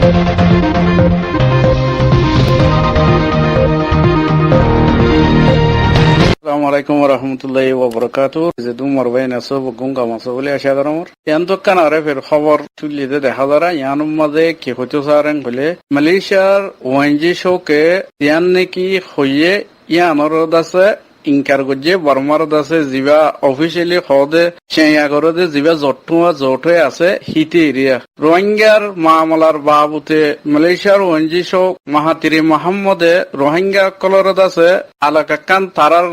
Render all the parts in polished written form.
Assalamualaikum warahmatullahi wabarakatuh. যেদু মরবাইন আছো গঙ্গা মাছো বলে আশা করম ইয়ান তো কানারে ফের খবর তুলিতে দেখা যারা ইয়ান মাঝে কি হইতো সারেন বলে মালয়েশিয়ার ওয়ানজি শোকে ইয়ান নাকি হইয়ে ইয়ানর দাসে ইনকার গজে বর্মার দাসে জিবা অফিসিয়ালি হদে চেয়া করদে জিবা জটে আছে হিতে এরিয়া রোহিঙ্গার মামলার বাবুতে মালয়েশিয়ার ওয়ানজি শোক মাহাতিরি মোহাম্মদে রোহিঙ্গা কলরদ আছে আলাকাকান তারার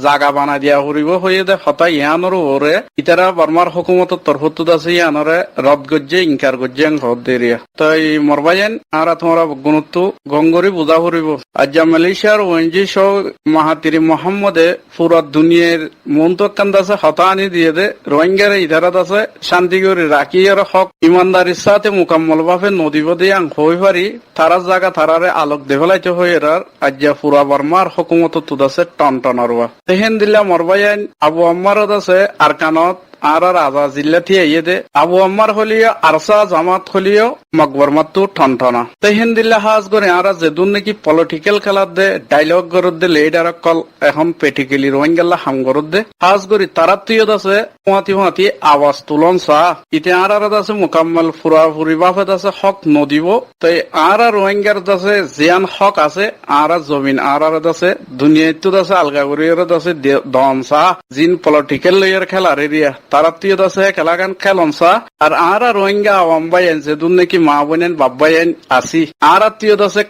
জাগা বানা দিয়া হরিব হয়ে দে হতা ইয়ানর ওরে ইতারা বর্মার হুকুমতের তরফত আছে ইয়ানরে রদ গজ্জে ইনকার গজ্জে হদ এরিয়া তাই মরবাইন আর তোমরা গুণত্ব গঙ্গরি বুঝা হরিব আজ মালয়েশিয়ার ওয়ানজি শোক মাহাতিরি মোহাম্মদে পুরা দুনিয়ার মন্তকান আছে হতা আনি দিয়ে দে রোহিঙ্গার ইধারাত আছে শান্তি করে রাখি আর হক ইমানদারির সাথে মোকাম্মল ভাবে নদীব দিয়ে হই পারি তারা জায়গা তারারে আলোক দেহলাইতে হয়ে এরার আজ্ঞা পুরা বর্মার হুকুমত তুদ আছে টন টনরবা তেহেন দিল্লা মরবাইন আবু আম্মারত আছে আরকানত আর রাজা জিল্লা থিয়ে ইয়ে দে আবু আম্মার হলিও আরসা জামাত হলিও মকবর মাত্তু ঠনঠনা তেহেন দিল্লা হাজ করে আর যেদুন নাকি পলিটিক্যাল খেলার দে ডায়লগ গরত দে লেডার কল এখন পেটিকেলি রোহিঙ্গাল্লা হাম গরত দে হাজ করি তারা তুইয়ত আছে হুঁয়াতি আওয়াজ তুলন চা ইতে আর আছে মোকাম্মল ফুরি বাফেত আছে হক নদীব তাই আর রোহিঙ্গার আছে জিয়ান হক আছে আর জমিন আর আছে দুনিয়াত আছে আলগা করি আছে দন চা জিন পলিটিক্যাল লেয়ার খেলার এরিয়া তারা তুইয়ত আছে খেলাগান খেলন চা আর রোহিঙ্গা আওয়াম বাইন যেদুন নাকি মা বোনেন বাপ বাইন আসি আর তুইয়ত আছে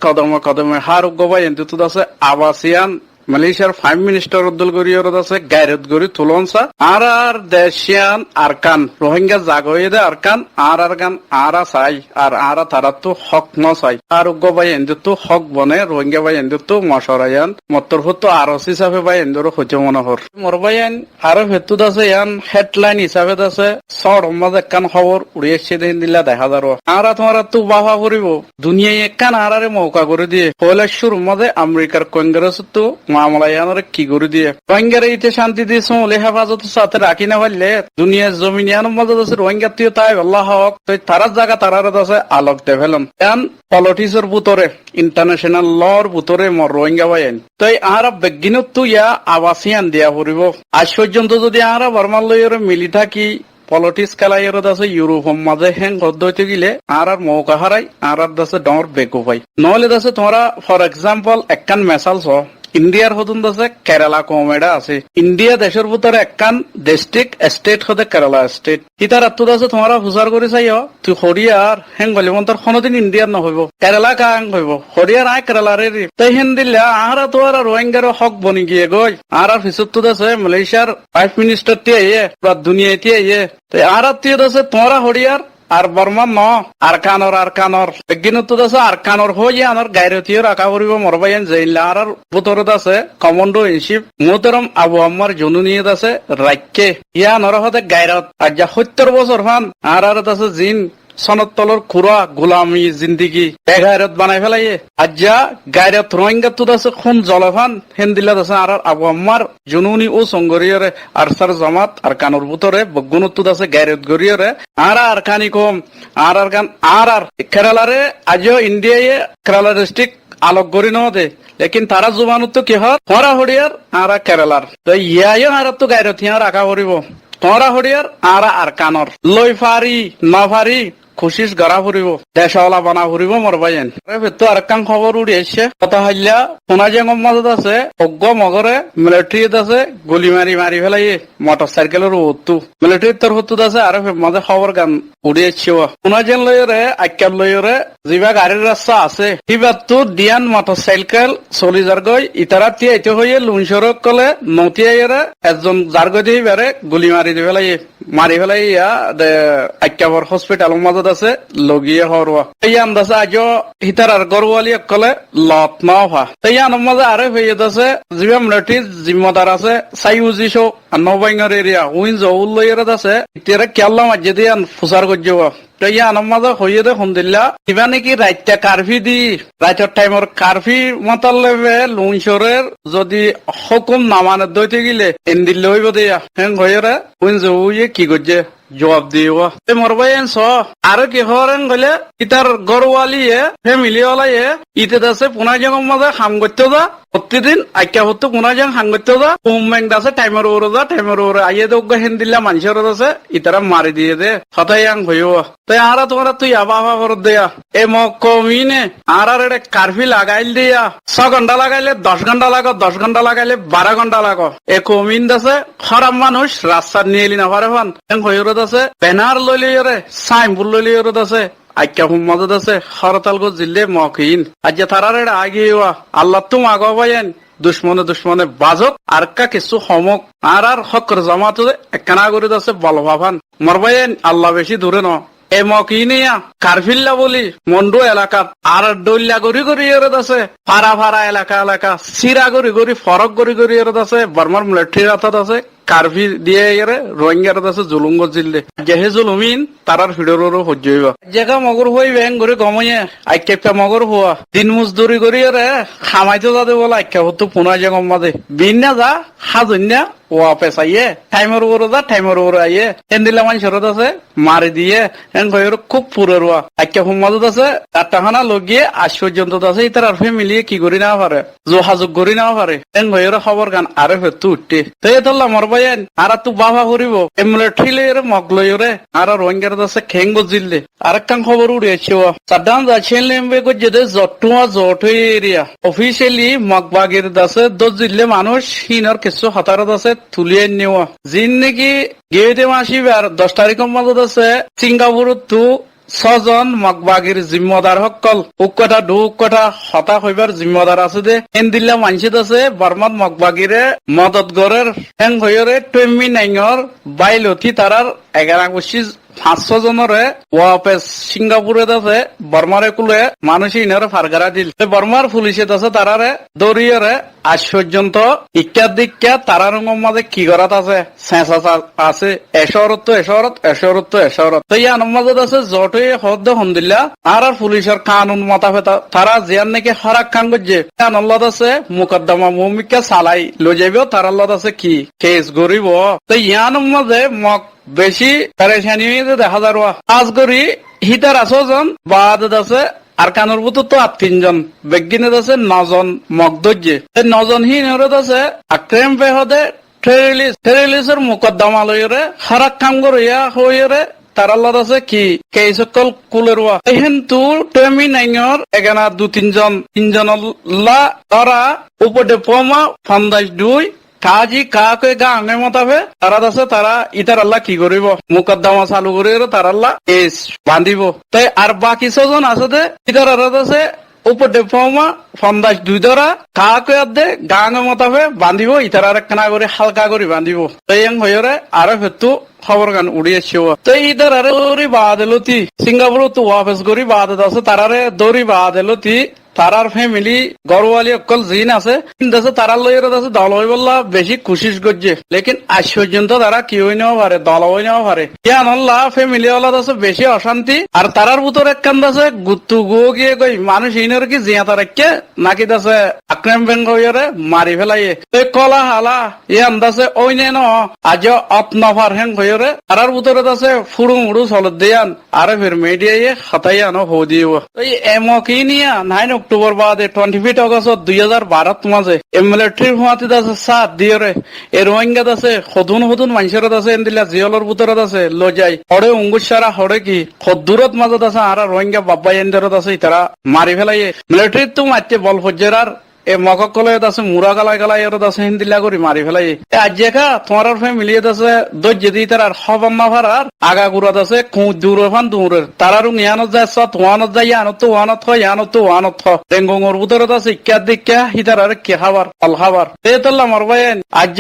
কদমে হার গবাইন তুত আছে আবাসিয়ান মালয়েশিয়ার প্রাইম মিনিস্টার উদ্দল করি আছে গায়রত গরি তুলনসা আর দেশিয়ান আরকান রোহিঙ্গা জাগয়ে দে আরকান আর গান আরা চাই আর তারা তো হক ন চাই আর গবাই এন্দ তো হক বনে রোহিঙ্গা বাই এন্দ তো মশরায়ান মত্তর হতো আরস হিসাবে বাই এন্দর হইতে মনোহর মরবাইন আর ভেতুত আছে ইয়ান হেডলাইন হিসাবে আছে সর মাঝে একখান খবর উড়িয়েছে দিলা দেখা যাবো আর তোমার তো বাবা করিব দুনিয়ায় একখান আরে মৌকা করে দিয়ে কৈলাসুর মাঝে আমেরিকার কংগ্রেস তো মামলা ইয়ানোর কি করে দিয়ে রোহিঙ্গারে ইতে শান্তি দিয়েছ হেফাজত সাথে রাখি না পারলে দুনিয়ার জমিন ইয়ানোর মধ্যে আছে রোহিঙ্গা তুই তাই আল্লাহ হক তুই তারার জায়গা তারার আছে আলোক দেভেলন এন পলিটিক্সের ভিতরে ইন্টারন্যাশনাল লর ভিতরে মর রোহিঙ্গা বাইন তাই আর বেগিনত তো ইয়া আবাসিয়ান দিয়া পড়িব আজ পর্যন্ত যদি আর বর্মার লইয়ের মিলি থাকি পলিটিক্স খেলা এর আছে ইউরোপের মাঝে হ্যাং গদ্দ হইতে গেলে আর মৌকা হারাই আর দাসে ডর বেকু পাই নহলে দাসে তোমরা ফর এক্সাম্পল একখান মেসাল ছ ইন্ডিয়ার হতুন আছে কেরালা কমেডা আছে ইন্ডিয়া দেশের ভিতরে একখান ডিস্ট্রিক্ট স্টেট হতে কেরালা স্টেট ইতার আত্মত আছে তোমরা হুসার করে চাইও তুই হরিয়ার হেং বলে তোর কোনোদিন ইন্ডিয়ার নহইব কেরালা কাং হইব হরিয়ার আয় কেরালার তাই হেন দিলে আর তো আর রোহিঙ্গার হক বনি গিয়ে গই আর পিছত তো আছে মালয়েশিয়ার প্রাইম মিনিস্টার টিয়ে পুরা দুনিয়া টিয়ে তাই আর আছে তোমরা হরিয়ার আর বর্মান ন আরকানর কিন্তু আছে আরকানর হয়ে আমার গায়রতীয় রাখা করিব মরবাইন জেইলা আর বুতরত আছে কমান্ডো ইন চিফ মোহতরম আবু আম্মার জনুনিয়ত আছে রাজ্যে ইয়া নরহতে গায়রত আর যা 70 বছর ফান আর আছে জিন সনত তলর খুরা গোলামি জিন্দিগি বেগায়রত বানাই ফেলাইয়ে আজ্জা গায়রত রোহিঙ্গা তুদ আছে খুন জলফান হেন্দিলাত আছে আর আবু আম্মার জুনুনি ও সঙ্গরিয়রে আর সার জামাত আর কানুর ভিতরে বগুনত তুদ আছে গায়রত গরিয়রে আর কানি কম আর গান আর কেরালারে আজও ইন্ডিয়ায় কেরালা ডিস্ট্রিক্ট আলোক গরি ন দে লেকিন তারা জুবানত তো কি হয় হরা হরিয়ার আর কেরালার তো ইয়া আর তো গায়রত হিয়া রাখা করিব তোরা হরিয়ার আর কানর লই ফারি না ফারি খুশিস গড়া ফুরিব দেশওয়ালা বানা ফুরিব মরবাইন তো আর কান খবর উড়ি আসছে কথা হইলা সোনা জেঙ্গম মাজত আছে অজ্ঞ মগরে মিলিটারিত আছে গুলি মারি ফেলাই মোটর সাইকেলের উত্তু মিলিটারির তরফত আছে আর মাঝে খবর গান উড়ি আসছে সোনা জেন লইরে আক্যাব লইরে যিবা গাড়ির রাস্তা আছে সিবাত তো দিয়ান মোটর সাইকেল চলি যার গই ইতারা তিয়াইতে হইয়ে লুনসরক কলে নতিয়াইরে একজন যার গই দিয়ে বেড়ে গুলি মারি ফেলাই ইয়া আক্যাবর হসপিটালের মাজত আছে লগিয়ে হরওয়া এই আন্দাজে আজও হিতার আর গরওয়ালি কলে লত না হওয়া এই আনম মাঝে আরে হয়ে আছে যিবা মিলিটারি জিম্মাদার আছে সাইউজিশো নবাইঙ্গার এরিয়া উইন জউল লইয়ের আছে ইতিয়ারে কেল্লা মাঝে দিয়ে ফুসার গজ্জে তৈয়া আনম মাঝে হইয়ে দে শুনদিল্লা কিবা নাকি রাইতে কারফি দি রাইতের টাইমর কারফি মতালে লুনসরের যদি হুকুম নামানে দইতে গেলে এন্দিল্লে হইব দিয়া হেং হইরে উইন জউয়ে কি গজ্জে জবাব দিব মোর ভাই স আর কি হরেন গলে ইতার গরওয়ালিয়ে ফ্যামিলি ওলাইয়ে ইতে দাসে পুনাজং মাঝে হাম করতে যা প্রতিদিন আইকা হতো পুনাজং হাম করতে যা হোমব্যাংক দাসে টাইমের ওরে আইয়ে তো হেন দিলা মানুষের দাসে ইতারা মারি দিয়ে দে হতাই আং হইও তাই আরা তোমার তুই আবা করে দেয়া এ মক কমিনে আর এটা কারফি লাগাইল দিয়া 6 ঘন্টা লাগাইলে 10 ঘন্টা লাগো 10 ঘন্টা লাগাইলে 12 ঘন্টা লাগো এ কমিন দাসে খারাপ মানুষ রাস্তা নিয়ে এলি না পারে ফান এং হইর দাসে ব্যানার লইলে সাইনবোর্ড লইলে দাসে আইকা হুম্মাদত আছে হরতাল গো জিল্লে মকিন আজ তারার এটা আগে আল্লাহ তুম আগো ভাইয়েন দুশ্মনে বাজক আর কা কিছু সমক আর হকর জামাত একখানা করে দাসে বল ভাবান মর ভাইয়েন আল্লাহ বেশি দূরে ন এ মকিনিয়া কারফিল্লা বলি মন্ডু এলাকাত আর ডল্লা গড়ি এরদ আছে ফারা এলাকা সিরা গড়ি ফরক গড়ি এরদ আছে বর্মার মিলিটারি রাতাত আছে কারফি দিয়ে এরে রোহিঙ্গার আছে জুলুঙ্গ জিল্লে যেহে জুলুমিন তারার ফিডরও সহ্য হইব জেগা মগর হই ব্যাং করে গময়ে আইকেপটা মগর হওয়া দিন মজদুরি করি এরে খামাইতে যাতে বলে আইকা হতো পুনা যে গম্মাদে বিন্না যা হাজন্যা ওয়া পেছাইয়ে টাইমের উপরে আইয়ে এন দিলে মানুষের আছে মারি দিয়ে এন কইর খুব পুরের ওয়া আইকা হুম্মাদত আছে আটটাখানা লগিয়ে আজ পর্যন্ত আছে ইতার ফ্যামিলি কি করি না পারে যোগাযোগ করি না পারে এন কইর খবর গান আরে ফেতু উঠতে তো এ তোল্লা মর ভাইয়েন আর তু বাবা করিব এমলে ঠিলে এর মগলই রে আর রোহিঙ্গার দাসে খেং গজিল্লে আরেকটান খবর উড়িয়েছে ও সাদ্দাম যাচ্ছেন লেম্বে গো যেতে জটুয়া জট এরিয়া অফিসিয়ালি মগবাগের দাসে দজিল্লে মানুষ হিনর কিছু হতার দাসে তুলিয়ে নেওয়া জিন নাকি গেটে মাসি আর 10 তারিখের মধ্যে আছে সিঙ্গাপুর তু 6 জন মগবাগির জিম্মদার সকল উকটা ঢুকটা হতা হইবার জিম্মদার আছে দে এন্দিল্লা মানসিত আছে বর্মাত মগবাগিরে মদত গরের হেং হইরে 29 বাইলতি তারার 11-500 জনরে ওয়াপেস সিঙ্গাপুরে আছে বর্মারে কুলে মানুষ ইনারে ফারগারা দিল বর্মার পুলিশে আছে তারারে দরিয়রে আজ পর্যন্ত ইক্কার দিক্কা তারার মাঝে কি করাত আছে চেঁচা আছে এশরত তো ইয়ার মাঝে আছে জটে হদ্দ হন্দিল্লা আর পুলিশের কানুন মাতাফেতা তারা জিয়ার নাকি হরাক খান করছে আল্লাহ আছে মুকদ্দমা মুমিকা চালাই লৈ যাব তার আল্লাহ আছে কি কেস গরিব তো ইয়ার মাঝে মক বেশি পেরেশানি দেখা যার আজ করি হিতার 8 জন বাদ আছে আর কানুর বুতো তো 3 জন বেগিনে আছে 9 জন মগদজ্জে 9 জন হিনরত আছে আক্রেম বেহদে টেরিলিসের মুকদ্দমা লইরে হারাক কাম করিয়া হইরে তার আল্লাহ আছে কি কেই সকল কুলের এহেন তু টেমি নাইঙর এগানা 2-3 জন 3 জন তারা উপদে পমা ফান্দাইশ 2 কাজি কাকে গাঙে মতাবে তারা আছে তারা ইতার আল্লাহ কি করিব মুকদ্দমা চালু করিব তার আল্লাহ কেস বান্ধিব তাই আর বাকি 6 জন আছে দে ইতার আছে উপদে পমা ফান্দাইশ 2 ধরা কাকে দে গাঙে মতাবে বান্ধিব ইতার আর একখানা করে হালকা করে বান্ধিব তাই এং হইরে আর ফেতু খবর গান উড়িয়েছে তো ইতার আরে দৌড়ি বাদেলতি সিঙ্গাপুর তো ওয়াপস করি বাদ আছে তারারে দৌড়ি বাদেলতি তারার ফ্যামিলি গরওয়ালি অকল জিন আছে কিন্তু তারার লইয়ের আছে দল হই বললা বেশি কোশিশ করছে লেকিন আজ পর্যন্ত তারা কি হই নেওয়া পারে দল হই নেওয়া পারে ইয়ান আল্লাহ ফ্যামিলি ওয়ালা আছে বেশি অশান্তি আর তারার ভিতরে একখান আছে গুত্তু গো গিয়ে কই মানুষ ইনের কি জিয়াতা রাখে নাকি দাসে আক্রম বেঙ্গ হইরে মারি ফেলাইয়ে এই কলা হালা ইয়ান দাসে ওই নে ন আজ অতনফার হেং হইরে তারার ভিতরে আছে ফুড়ু মুড়ু চলত দিয়ান আরে ফির মিডিয়ায় হতাইয়ানো হো দিও এই এমকি নিয়া 9 অক্টোবর বাদে 25 অগস্ট 2012 মাঝে মিলিটারির হুয়াতে আছে সাথ দিয়ে এ রোহিঙ্গা আছে হদুন মানুষের আছে এন্দিলা জিয়লর ভিতৰত আছে লৈ যায় হরে উঙ্গুসারা হরে কি খদুরত মাজত আছে আর রোহিঙ্গা বাব্বাই এন্দারত আছে তারা মারি ফেলাই মিলিটারিত তো মারতে বল ফজ্জেরার এ মককলে আছে মুরা গালাই এর আছে হিন্দিলা করে মারি ফেলাই আজ একা তোমার ফ্যামিলি আছে দজ্জ দি তার খবর না ফারার আগা গুড়াত আছে দূরের তারারও নিয়ানত যায় তোয়ানত যায় ইয়ানত রেঙ্গর ভিতরত আছে ইক্কা দিক্কা হিতার আর কে খাবার ফল খাবার তেতল্লা মরবাইন আজ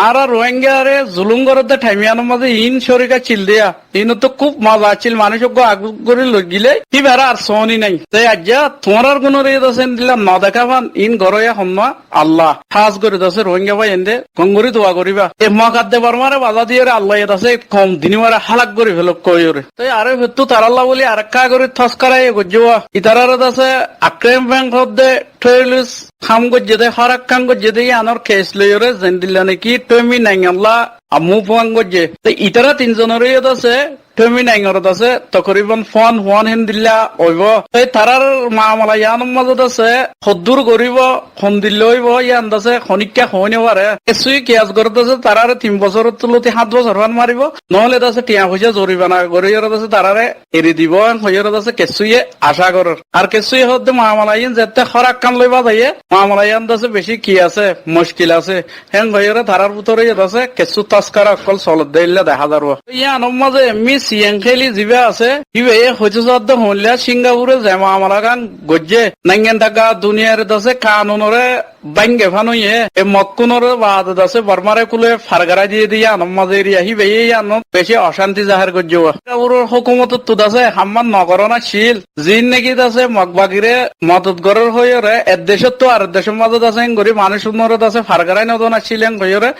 আর রোহিঙ্গা রে জুলুম করতে ঠাইমিয়ানোর মাঝে ইন শরীরা চিল দেয়া ইন তো খুব মজা ছিল মানুষ আগু করে গিলে কি বেড়া আর সোনি নাই তাই আজ তোমার কোন রেদ আছেন দিলাম না দেখাবান ইন ঘরয়া হম্মা আল্লাহ খাস করে দাসে রোহিঙ্গা ভাই এনে গঙ্গরি দোয়া করিবা এ মকাদ্দে বর্মারে বাধা দিয়ে আল্লাহ আছে কম দিনমারে হালাক করে ফেল কইরে তাই আরে ভেতু তার আল্লাহ বলি আর কা করে থস করাই গজুয়া ইতারার আছে আক্রেম ব্যাংক হদ্দে টয়লুস খাম গজ্জে হরাক কাম গজ্জে আনর কেস লইরে যেন দিলা নাকি টমি নাই আল্লাহ আমু ফুয়াং গজ্জে ইতারা তিনজনের আছে টমি নাইঙৰত আছে তকরিবন ফোন হেন দিলা ওইব এই তারার মামলা ইয়ানোর মাজত আছে সদ্দুর করিব খন দিলে হইব ইয়ান আছে খনিকা খনে পারে কিছুই কেয়াজ করত আছে তারারে 3 বছরের তুলতে 7 বছর ফান মারিব নহলে আছে টিয়া পয়সা জরিমানা গরিয়ৰত আছে তারারে এরি দিব হইয়ৰত আছে কিছুই আশা করার আর কিছুই হতে মামলা ইয়ান যেতে খরাক কান লইবা যাইয়ে মামলা ইয়ান আছে বেশি কি আছে মুশকিল আছে হেন হইয়রে তারার ভিতরে আছে কিছু তস্করা অকল চলত দিলে দেখা যাব ইয়ানোর মাঝে মিস সিয়াংখেলি জিবা আছে ইবে হইতে সদ্য হইলা সিঙ্গাপুরে জামা আমলা গান গজ্জে নাঙ্গেন টাকা দুনিয়ার দাসে কানুনরে বাঙ্গে ফানুয়ে এ মক্কুনরে বাদ দাসে বর্মারে কুলে ফারগারা দিয়ে দিয়া নমাজে এরিয়া হিবে ইয়ানো বেশি অশান্তি জাহার গজ্জে সিঙ্গাপুরের হুকুমত তো দাসে হাম্মান নগরনা শিল জিন নাকি দাসে মগবাগিরে মদত গরর হইরে এর দেশত তো আর দেশের মাঝে দাসে গরি মানুষ উন্নরে দাসে ফারগারাই নদনা ছিলেন হইরে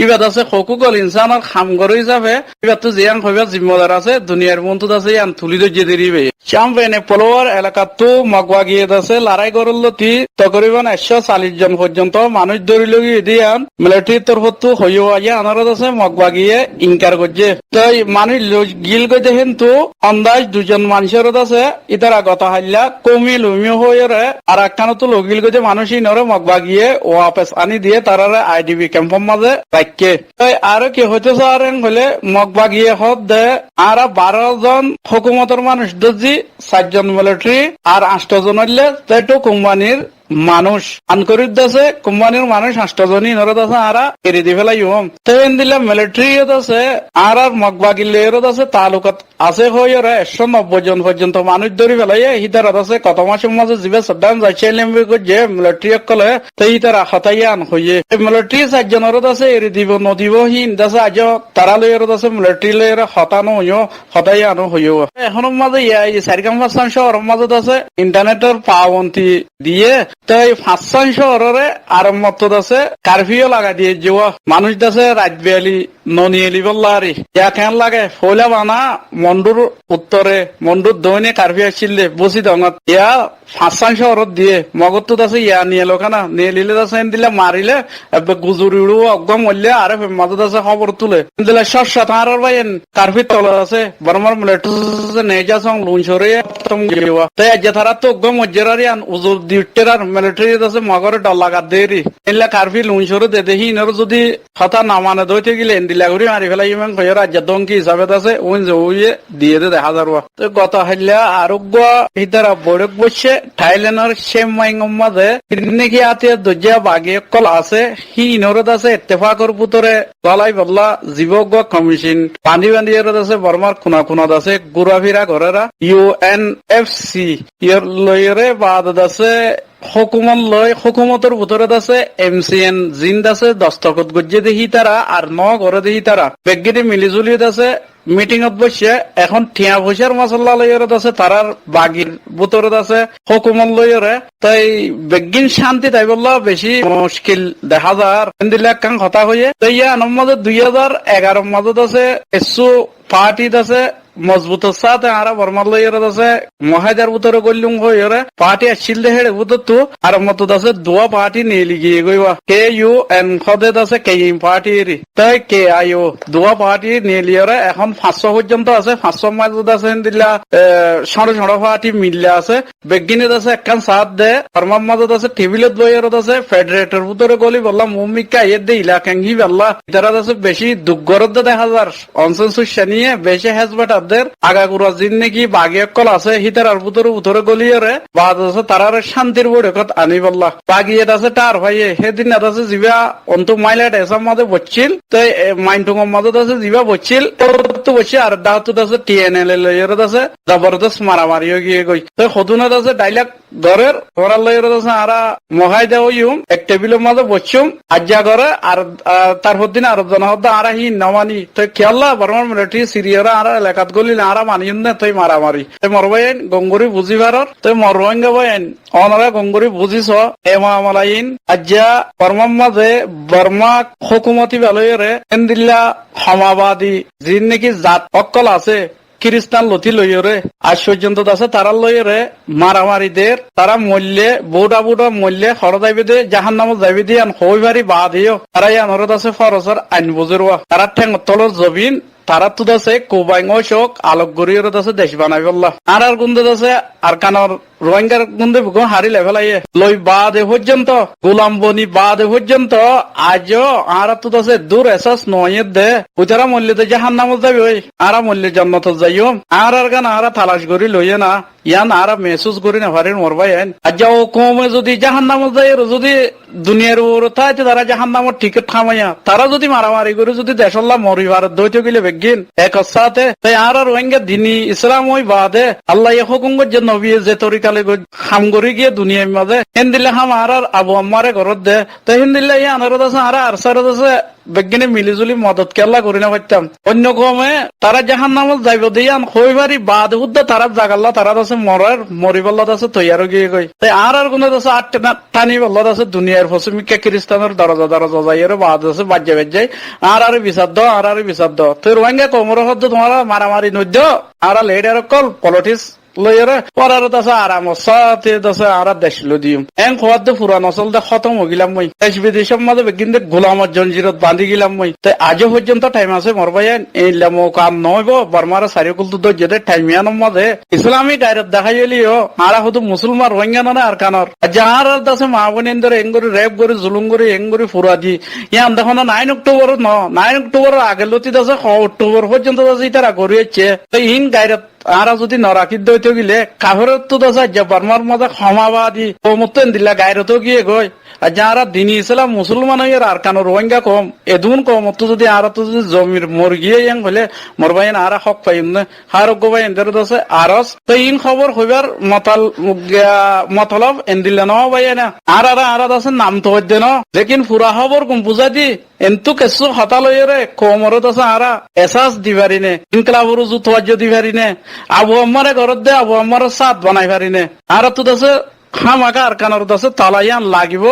ইবা দাসে হকুকল ইনসানের খামগর হিসাবে ইবা তো জিয়াং হইবা জিম্মেদার আছে দুনিয়ার মন্তু আছে ইয়ান তুলি দজ্জে দিরিবে চাম্পেনে পলোয়ার এলাকা তো মগবা গিয়ে আছে লড়াই করলতি তকরিবান 140 জন পর্যন্ত মানুষ ধরিল গিয়ে দিয়ান মিলিটারির তরফত হইও আইয়া আনারত আছে মগবা গিয়ে ইনকার করছে তাই মানুষ গিল গই দেখেন তো আন্দাজ 2 জন মানুষের আছে ইতারা গত হাইলা কমি লুমি হইরে আর একখানে তো লগিল গই মানুষই নরে মগবা গিয়ে ওয়াপস আনি দিয়ে তারারে আইডিবি ক্যাম্পের মাঝে রাখকে তাই আর কি হইতে চারেন হলে মগবা গিয়ে হদ দে আর 12 জন হুকুমতের মানুষ দজি 7 জন মিলিটারি আর 8 জন হইলে তাইতো কোম্পানির মানুষ আনকরিত আছে কোম্পানির মানুষ 8 জনই নরদ আছে আরা এরি দি ফেলাই তেন দিলে মিলিটারি আছে আর মগবা গিলে আছে তালুকাত আছে হইরে 190 জন পর্যন্ত মানুষ ধরি ফেলাই হিদারত আছে কত মাসের মাঝে জিবে সদান যাইছিলেন যে মিলিটারি কলে তাই তারা হতাইয়ান হইয়ে মিলিটারি 7 জন নরদ আছে এরি দিব নদিব হিন দাসে আজ তারা লইরত আছে মিলিটারি লইরে হতানো হইও হতাইয়ানো হইও এখনের মাঝে এই 4-5 শহর মাঝে আছে ইন্টারনেটের পাবন্তি দিয়ে তাই 5 শহরে আরম্ভ আছে কারফিউ লাগা দিয়ে যাওয়া মানুষ দাসে রাত বেলি ননিয়েলি বললারি ইয়া কেন লাগে ফইলা বানা মন্ডুর উত্তরে মন্ডুর দৈনে কারফিউ আসছিলে বসি দঙত ইয়া 5 শহরত দিয়ে মগত আছে ইয়া নিয়ে লোকানা নিয়ে লিলে দাসে দিলে মারিলে এবে গুজুরি উড়ু একদম মল্লে আরে মাঝে আছে খবর তুলে দিলে 7-7 বাইন কারফিউ তলে আছে বর্মার মিলিটারি নেজা সং লুনছরে তম গেওয়া তাই আজ তারা তো একদম মজ্জরারিয়ান উজুর ডিউটেরার মিলিটারি আছে মগরে ডলাগা দেরি এলা কারফিউ লুনছরে দে দেহি নর যদি কথা না মানে দইতে গেলে এন্দিলা করি মারি ফেলাই ইমান কই রাজ্য দঙ্কি হিসাবে আছে ওই যে ওই দিয়ে দে দেখা যারবা তো গত হইলা আরোগ্য হিতারা বড়ক বসে থাইল্যান্ডের সেম মাইংম মাঝে নাকি আতে দজ্জা বাগে কল আছে হি নরদ আছে ইত্তেফাকর পুতরে গলাই বল্লা জীবজ্ঞ কমিশন পানি বান্দিয়ের আছে বর্মার কোনা কোনাদ আছে গুরাফিরা ঘরেরা UNFC ইয়ার লইরে বাদ আছে হুকুমতের ভিতৰত আছে MCN জিন্দ আছে দস্তখত গজ্জে দেখি তারা আর ঘরে দেখি তারা বেগিনি মিলিজুলি আছে মিটিংত বসে এখন ঠিয়া পয়সার মশলা লইয়ৰত আছে তারার বাগির ভিতৰত আছে হুকুমত লইয়রে তাই বেগিন শান্তি তাই বললা বেশি মুশকিল দেখা যার দিলে কাং কথা হয়ে তাই ইয়ানোর মাঝে 2011 মাঝত আছে এসু পার্টিত আছে মজবুত সাথে আরা বর্মার লইয়র আছে মহাজার ভিতরে গল্লুম হইরে পার্টি আসছিল দেহে বুতত আর মত আছে দুয়া পার্টি নেলি গিয়ে গইবা KUN খদে আছে KM পার্টি রি তাই KIO দুয়া পার্টি নেলিয়রে এখন 500 পর্যন্ত আছে 500 মাঝত আছে দিলা সড় পার্টি মিললে আছে বেগিনিত আছে একখান সাথ দে বর্মার মাঝত আছে টেবিলত লইয়র আছে ফেডারেটর ভিতরে গলি বললাম মুমিকা এর দে ইলাকাং হি বললা ইতারা আছে বেশি দুগরদ দেখা যার অনসন সুশানিয়ে বেশি হেজবাটা আগাগুড়া জিন নাকি বাগি অকল আছে হিতার ভিতরে গলিয়ে বাদ আছে তারার শান্তির বৈঠকত আনি বললা বাগিয়ে আছে টার ভাইয়ে সেদিন আছে জিবা অন্তু মাইলাট এসার মাঝে বসছিল তো মাইন্টুঙের মাঝে আছে জিবা বসছিল তো বসে আর দাঁত আছে TNL লইয়ের আছে জবরদস্ত মারামারি গিয়ে গই তো সদুনত আছে ডাইলাক ঘরের ওরার লইয়ের আছে আরা মহাই দেওয়া এক টেবিলের মাঝে বসছুম আজ্জা করে আর তারপর দিন আরব জন আরা হি নমানি তো খেয়াল্লা বর্মার মিলিটারি সিরিয়ারা আর এলাকাত গলি আরা মানিম না তুই মারামারি তুই মরবাইন গঙ্গুরি বুঝি ভারত তুই মরবাইন গাবাইন অনারা গঙ্গুরি বুঝিছ এমা আমালাইন আজ্জা বর্মার মাঝে বর্মা হুকুমতি বেলয়েরে এন্দিল্লা সমাবাদী যিন নাকি জাত অকল আছে খ্রিস্টান লতি লইরে আজ পর্যন্ত আছে তারা লইরে মারামারিদের তারা মূল্যে বুড়া বুড়া মূল্যে হর যাইবে দে জাহান নামত যাইবে দিয়ে হইবারি বা দিও তারা ইয়ানরত আছে ফরসর আইন বুজুরওয়া তারা ঠেং তলর জবিন তারা তো আছে কোবাইং শোক আলোক গড়িয়ে আছে দেশ বানাই বললা আর গুন্দে আছে আর কানর রোহিঙ্গার গুন্দে হারি লেভেল আইয়ে লই বাদে পর্যন্ত গোলাম বনি বাদে পর্যন্ত আজও আর তো আছে দূর এসাস নয় দে উতারা মূল্য দে জাহান নামত যাবে ওই আর মূল্য জন্নত যাইও আর গান আর তালাশ করি লইয়ে না ইয়ান আর মেসুজ করি না ভারির মরবাই আইন আর যাও কমে যদি জাহান নামত যাই যদি দুনিয়ার উপর তাইতে তারা জাহান নামত টিকিট থামাইয়া তারা যদি মারামারি করে যদি দেশল্লা মরি ভারত দইতে গেলে বেগিন এক সাথে তাই আর রোহিঙ্গা দিনী ইসলাম ওই বাদে আল্লাহ হুকুম যে নবী যে তরিকালে হাম করি গিয়ে দুনিয়ার মাঝে হিন্দিলে হাম আর আবু আম্মারে ঘরত দে তো হিন্দিলে ইয়ে আনারত আছে আর সারত আছে বেগিনে মিলিজুলি মদত কেল্লা করি না পারতাম অন্য কমে তারা জাহান নামত যাইব দিয়ান হইবারি বাদ হুদ্দা তারা জাগাল্লা তারা আছে মরি বল্লত আছে তৈয়ারও গিয়ে গই তাই আর কোন আছে আট টানি বল্লত আছে দুনিয়ার পশ্চিমিকা খ্রিস্টানের দরজা দরজা যাইয়ের বাদ আছে বাজ্যা বেজাই আর বিচার দ আর বিচার দ তো রোহিঙ্গা কমর হদ্দ তোমার মারামারি নদ্য আর লেডার কল পলিটিক্স লইরে পরার দাসা আরাম সাথে দাসা আর দেশ লদিম এন খোয়াদ পুরান অসল দে খতম হইলাম মই দেশ বিদেশের মাঝে কিন্তু গোলামত জঞ্জিরত বাঁধি গেলাম মই তাই আজও পর্যন্ত টাইম আছে মরবাইন এই লেমো কাম নইব বর্মার সারিকুল তো যেতে টাইমিয়ানোর মাঝে ইসলামী ডাইরেক্ট দেখাই গেলিও আর শুধু মুসলমান রোহিঙ্গা না আর কানর যাহার দাসে মা বোনেদের এঙ্গরি রেপ করে জুলুম করে এঙ্গরি ফুরা দি ইয়ান দেখো না 9 অক্টোবর 9 অক্টোবর আগে লতি দাসে অক্টোবর পর্যন্ত দাসে তারা গড়িয়েছে তাই ইন গাইরত আর যদি নরাকিত দইতে গেলে কাহরের তো দশা যে বর্মার মধ্যে ক্ষমাবাদী কমতেন দিলা গায়রত গিয়ে গই আর যারা দিনী ইসলাম মুসলমান হয়ে আর কানো রোহিঙ্গা কম এদুন কম তো যদি আর তো যদি জমির মর গিয়ে হলে মরবাইন আর হক পাইম না হারোগ্য ভাই এদের দশে আরস তো ইন খবর হইবার মতলব এন্দিলে ন ভাই না আর আছে নাম তো হইতে ন লেকিন পুরা খবর কম বুঝা দি এন্তু কেসু হতাল হয়ে কোমরত আছে আর এসাস দিবারিনে ইনকলাবর জুতওয়াজ দিবারিনে আবু আম্মারে ঘরত দে আবু আম্মার সাত বানাই পারিনে আর তো দাসে হামাকা আর কানার দাসে তালাইয়ান লাগিব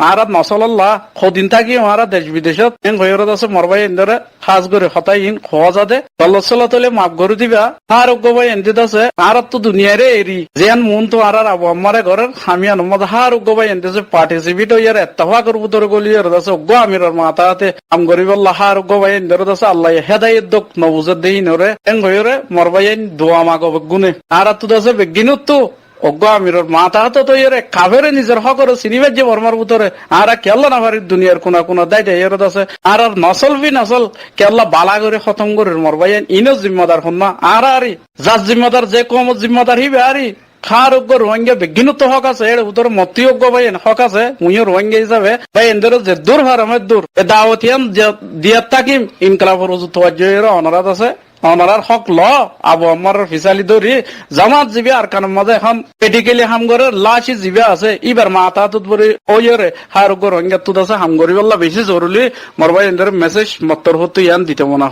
আর নসল্লাহ সদিন থাকি আর দেশ বিদেশত এন ঘৰত আছে মরবাই এন্দরে সাজ করে হতাই ইন খোয়া যাদে তল্লসলা তলে মাপ করে দিবা আর গবাই এন্দিত আছে আর তো দুনিয়ারে এরি যেন মন তো আর আবু আম্মারে ঘরের হামিয়ান মদ হার গবাই এন্দিছে পার্টিসিপেট হইয়ার এত্তফা করবো তোর গলিয়ার দাসে গো আমির মাতাতে আম গরিবাল্লাহ আর গবাই এন্দরে দাসে আল্লাহ হেদায়েত দক নবুজত দেই নরে এন ঘরে মরবাই দোয়া মাগো গুনে আর তো দাসে বেগিনত তো অজ্ঞ আমির মাথা তো তৈরে কাভেরে নিজের হকর সিনিবার যে বর্মার ভিতরে আর কেল্লা না পারি দুনিয়ার কোনা কোনা দায় এর আছে আর নসল বি নসল কেল্লা বালা করে খতম করে মরবাইন ইনো জিম্মাদার হন্না আর যার জিম্মাদার যে কম জিম্মাদার হিবে আরি খার অজ্ঞ রোহিঙ্গা বিঘ্নত হক আছে এর ভিতরে মতি অজ্ঞ ভাই হক আছে মুইও রোহিঙ্গা হিসাবে ভাই এদের যে দূর হারামের দূর এ দাওয়াতিয়ান দিয়াত তাকিম ইনকলাবর তোয়াজ্জের অনারাত আছে অনারার হক ল আবু আম্মার ফিসালি ধরি জামাত জিবে আর কান মাঝে এখন পেটিকেলি হাম করে লাশি জিবে আছে এবার মাথা তুত পরে ওইরে হার রোহিঙ্গা তুত আছে হাম করি বললা বেশি জরুরি মরবাই এদের মেসেজ মত্তর হতো ইয়ান দিতে মনে হয়।